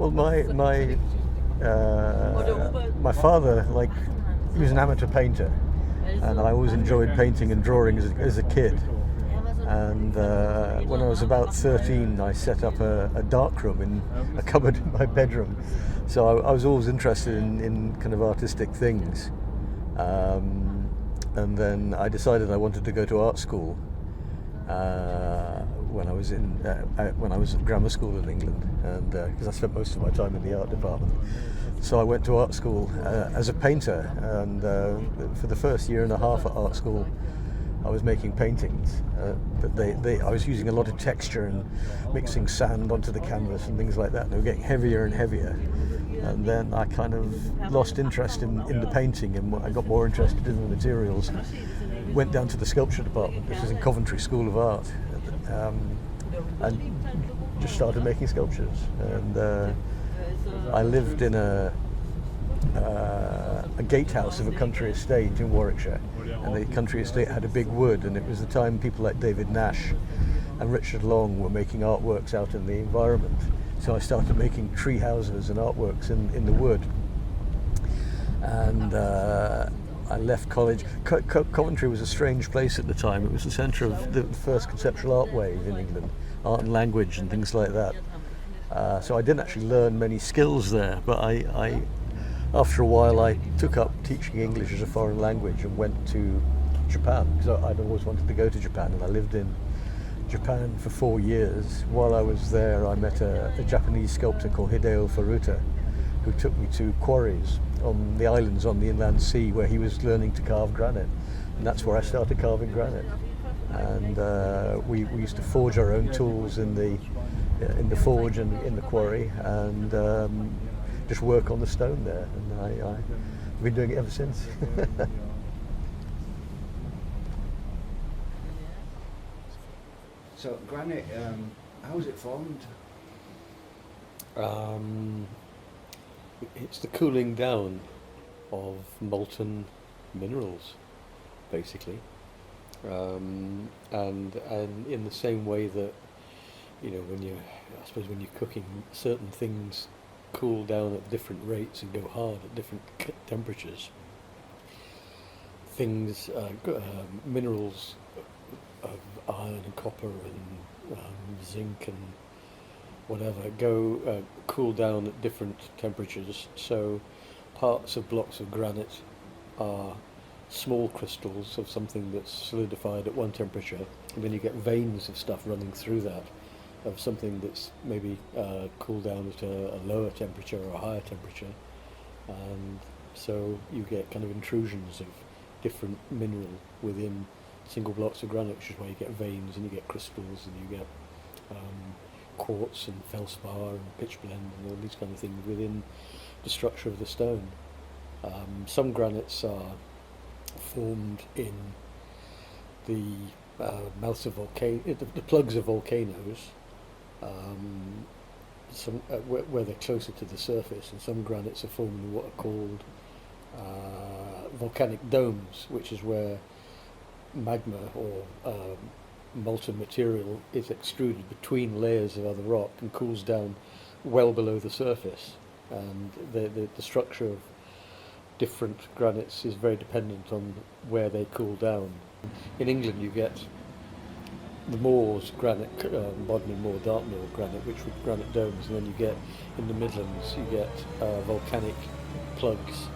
Well, my father, like, he was an amateur painter, and I always enjoyed painting and drawing as a kid. And when I was about 13, I set up a darkroom in a cupboard in my bedroom. So I was always interested in kind of artistic things. And then I decided I wanted to go to art school when I was at grammar school in England, and because I spent most of my time in the art department. So I went to art school as a painter, and for the first year and a half at art school, I was making paintings, but I was using a lot of texture and mixing sand onto the canvas and things like that. They were getting heavier and heavier, and then I kind of lost interest in the painting, and I got more interested in the materials. Went down to the sculpture department. This was in Coventry School of Art, and just started making sculptures. And I lived in a gatehouse of a country estate in Warwickshire, and the country estate had a big wood, and it was the time people like David Nash and Richard Long were making artworks out in the environment. So I started making tree houses and artworks in the wood, and I left college. Coventry was a strange place at the time. It was the centre of the first conceptual art wave in England, art and language and things like that. So I didn't actually learn many skills there, but I after a while I took up teaching English as a foreign language and went to Japan, because I'd always wanted to go to Japan, and I lived in Japan for 4 years. While I was there, I met a Japanese sculptor called Hideo Furuta, who took me to quarries on the islands on the inland sea where he was learning to carve granite, and that's where I started carving granite. And we used to forge our own tools in the forge and in the quarry, and just work on the stone there, and I've been doing it ever since. So granite, how is it formed? It's the cooling down of molten minerals, basically, and in the same way that, you know, when you're cooking, certain things cool down at different rates and go hard at different temperatures. Things, minerals of iron and copper and zinc and whatever go cool down at different temperatures. So parts of blocks of granite are small crystals of something that's solidified at one temperature, and then you get veins of stuff running through that, of something that's maybe cooled down at a lower temperature or a higher temperature, and so you get kind of intrusions of different mineral within single blocks of granite, which is why you get veins and you get crystals and you get quartz and feldspar and pitchblende and all these kind of things within the structure of the stone. Some granites are formed in the mouths of the plugs of volcanoes, where they're closer to the surface, and some granites are formed in what are called volcanic domes, which is where magma or molten material is extruded between layers of other rock and cools down well below the surface, and the structure of different granites is very dependent on where they cool down. In England you get the Moors granite, Bodmin Moor, Dartmoor granite, which were granite domes, and then you get, in the Midlands, you get volcanic plugs,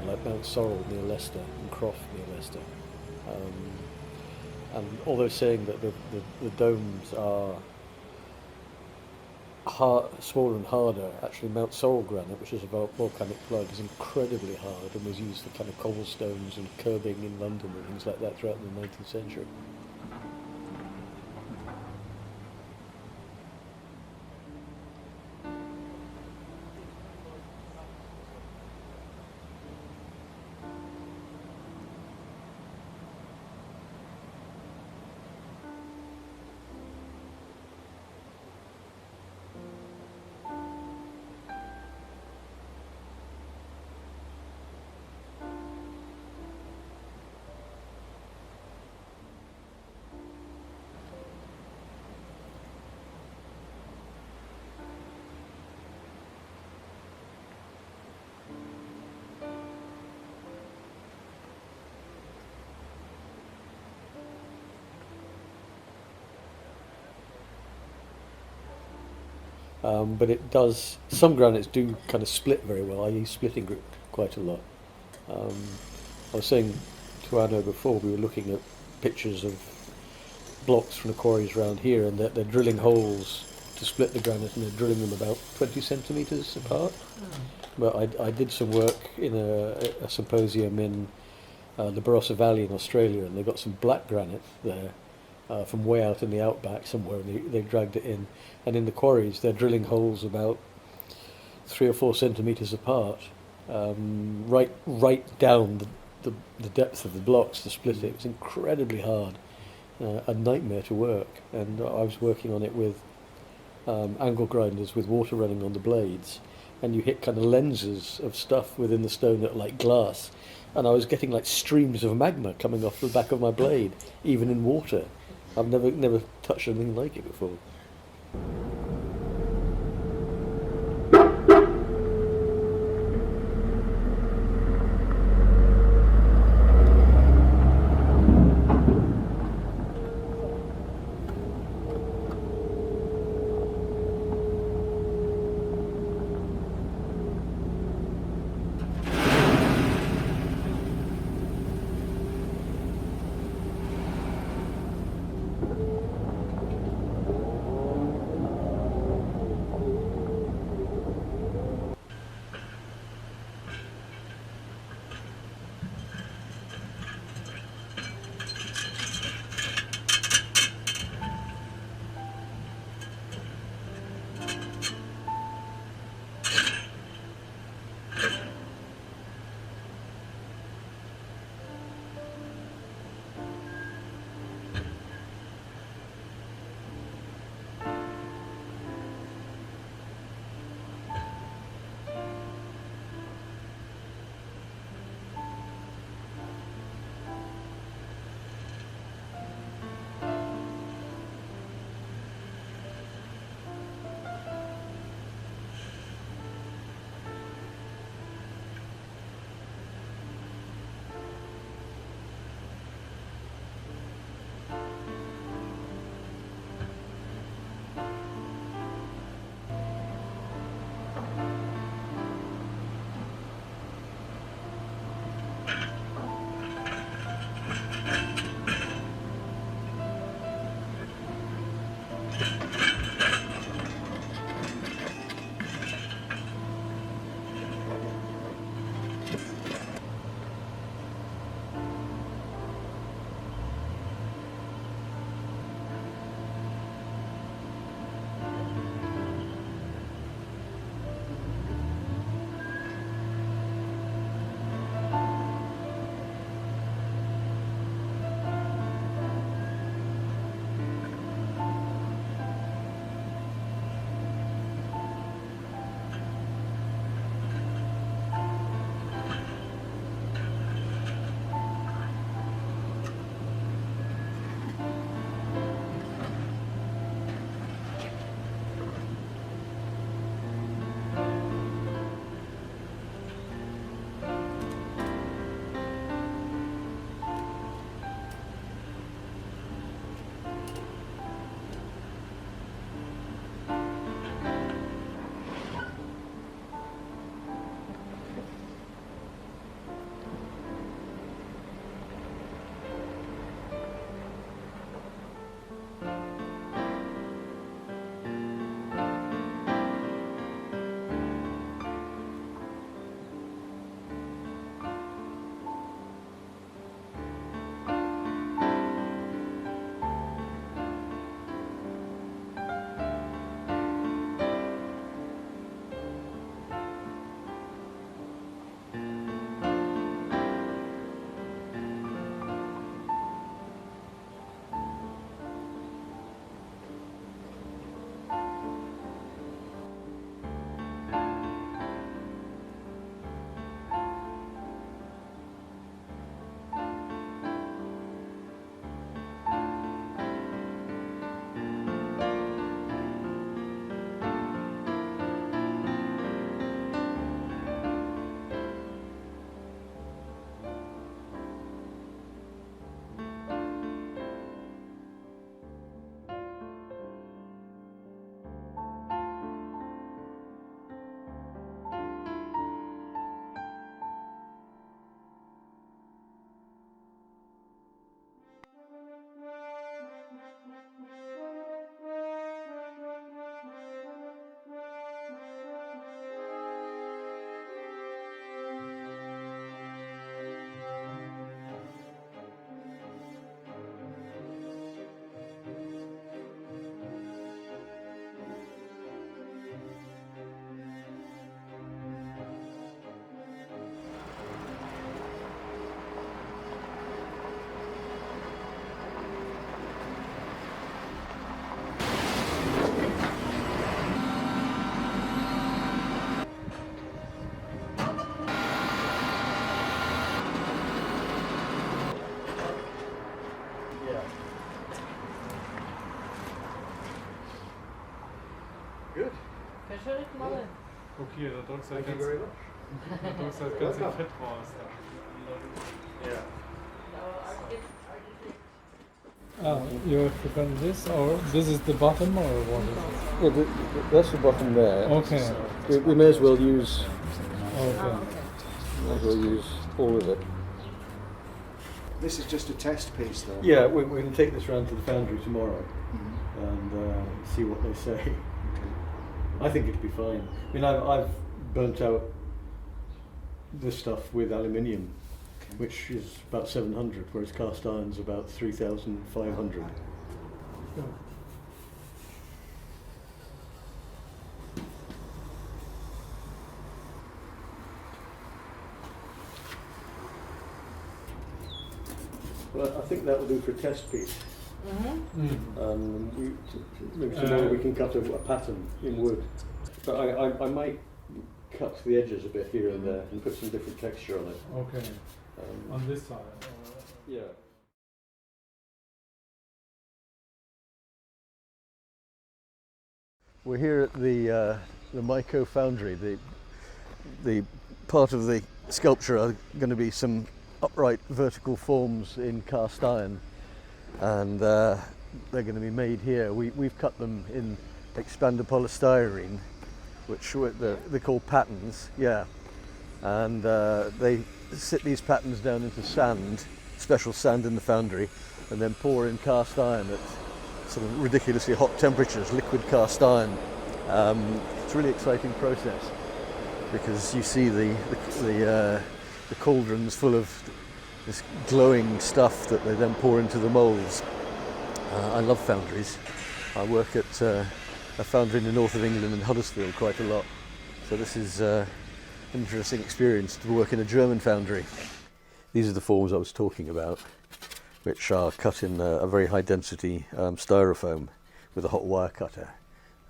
like Mount Sorrel near Leicester and Croft near Leicester. And although saying that the domes are smaller and harder, actually Mount Sorrel granite, which is a volcanic plug, is incredibly hard and was used for kind of cobblestones and curbing in London and things like that throughout the 19th century. But it does, some granites do kind of split very well. I use splitting grit quite a lot. Um, I was saying to Anno before, we were looking at pictures of blocks from the quarries around here, and they're drilling holes to split the granite, and they're drilling them about 20 centimetres apart. But I did some work in a symposium in the Barossa Valley in Australia, and they've got some black granite there from way out in the outback somewhere, and they dragged it in. And in the quarries, they're drilling holes about 3 or 4 centimetres apart, right down the depth of the blocks to split it. It was incredibly hard, a nightmare to work. And I was working on it with angle grinders with water running on the blades, and you hit kind of lenses of stuff within the stone that are like glass, and I was getting like streams of magma coming off the back of my blade, even in water. I've never touched anything like it before. Okay, da drückst du Thank you ganz, very much. da drückst du das ganze Fett raus. Yeah. You have forgotten this, or this is the bottom, or what is it? Yeah, that's the bottom there. Okay. We may as well use Okay. all of it. This is just a test piece, though. Yeah, we can take this round to the foundry tomorrow and see what they say. I think it'd be fine. I mean, I've burnt out this stuff with aluminium, which is about 700, whereas cast iron's about 3,500. Well, I think that will do for a test piece. Maybe tomorrow we can cut a pattern in wood. But I might cut the edges a bit here and there and put some different texture on it. Okay. On this side. Yeah. We're here at the Myco foundry. The part of the sculpture are going to be some upright vertical forms in cast iron, and they're going to be made here. We've cut them in expander polystyrene, which they're called patterns. Yeah, and they sit these patterns down into sand, special sand in the foundry, and then pour in cast iron at sort of ridiculously hot temperatures, liquid cast iron. It's a really exciting process because you see the cauldrons full of this glowing stuff that they then pour into the moulds. I love foundries. I work at a foundry in the north of England in Huddersfield quite a lot, so this is an interesting experience to work in a German foundry. These are the forms I was talking about, which are cut in a very high density styrofoam with a hot wire cutter,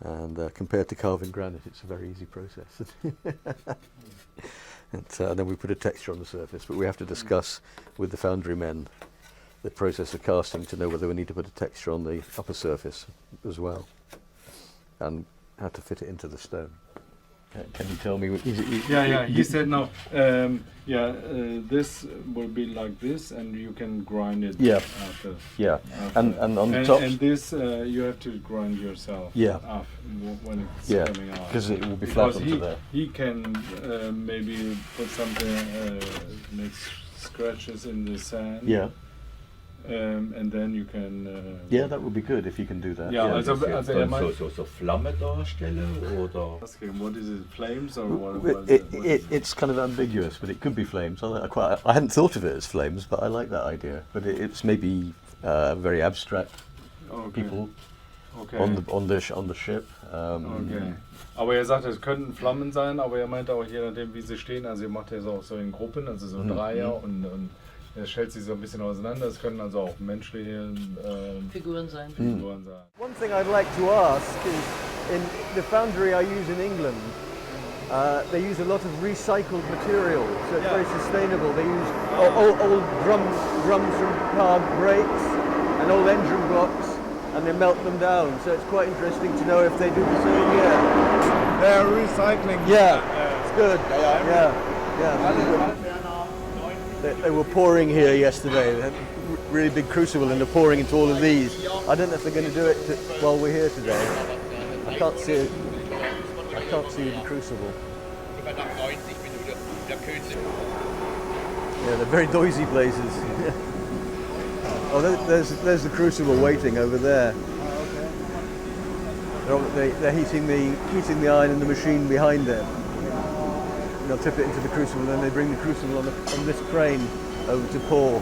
and compared to carving granite it's a very easy process. And then we put a texture on the surface, but we have to discuss with the foundry men the process of casting to know whether we need to put a texture on the upper surface as well, and how to fit it into the stone. Can you tell me? He said no. This will be like this, and you can grind it. Yeah. After. Yeah. After. And on the top. And this you have to grind yourself. Yeah. When it's coming out. Because it will be flat onto there. He can maybe put something, make scratches in the sand. Yeah. And then you can. Yeah, that would be good if you can do that. Yeah, So Flamme darstelle oder? What is it? Flames or what? It's kind of ambiguous, but it could be flames. I hadn't thought of it as flames, but I like that idea. But it's maybe very abstract. People on the ship. Okay. Aber sagt, es könnten Flammen sein, aber meinte auch, je nachdem wie sie stehen, also macht es auch so in Gruppen, also so Dreier und er stellt sich so ein bisschen auseinander. Es können also auch menschliche Figuren sein. One thing I'd like to ask is, in the foundry I use in England, they use a lot of recycled material, so it's very sustainable. They use old drums from car brakes and old engine blocks, and they melt them down. So it's quite interesting to know if they do the same here. They're recycling. Yeah, it's good. Yeah. They were pouring here yesterday. They had a really big crucible and they're pouring into all of these. I don't know if they're going to do it while we're here today. I can't see it. I can't see the crucible. Yeah, they're very noisy places. Oh, there's the crucible waiting over there. They're heating the iron in the machine behind it. They'll tip it into the crucible, and then they bring the crucible on this crane over to pour.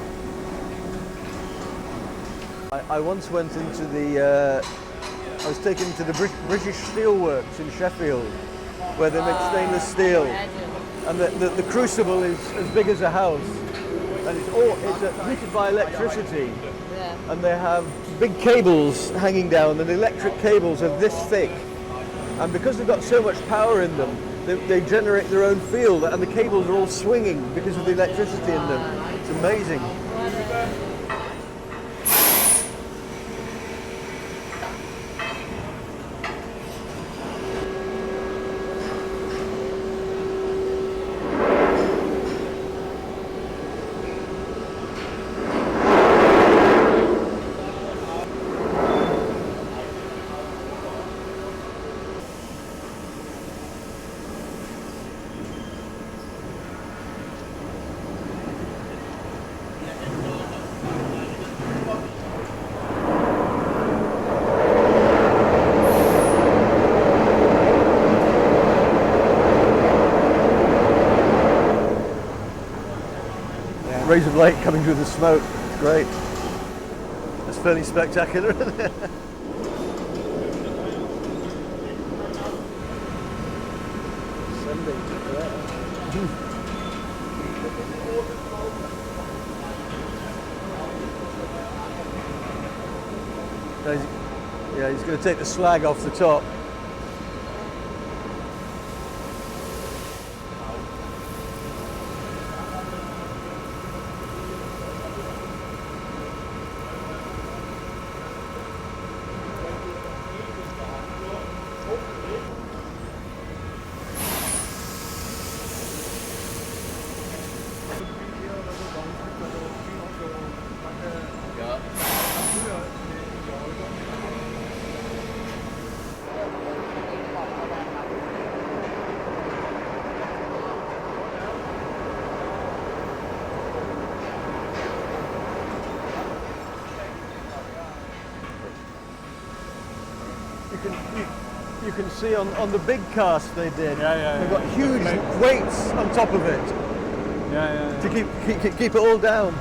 I once went into I was taken to the British Steelworks in Sheffield, where they make stainless steel, and the crucible is as big as a house, and it's heated by electricity, and they have big cables hanging down, and the electric cables are this thick, and because they've got so much power in them, they generate their own field, and the cables are all swinging because of the electricity in them. It's amazing. rays of light coming through the smoke. It's great. It's fairly spectacular. Yeah, he's going to take the slag off the top. You can see on the big cast they did. They've got huge weights on top of it. To keep it all down.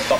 Gut.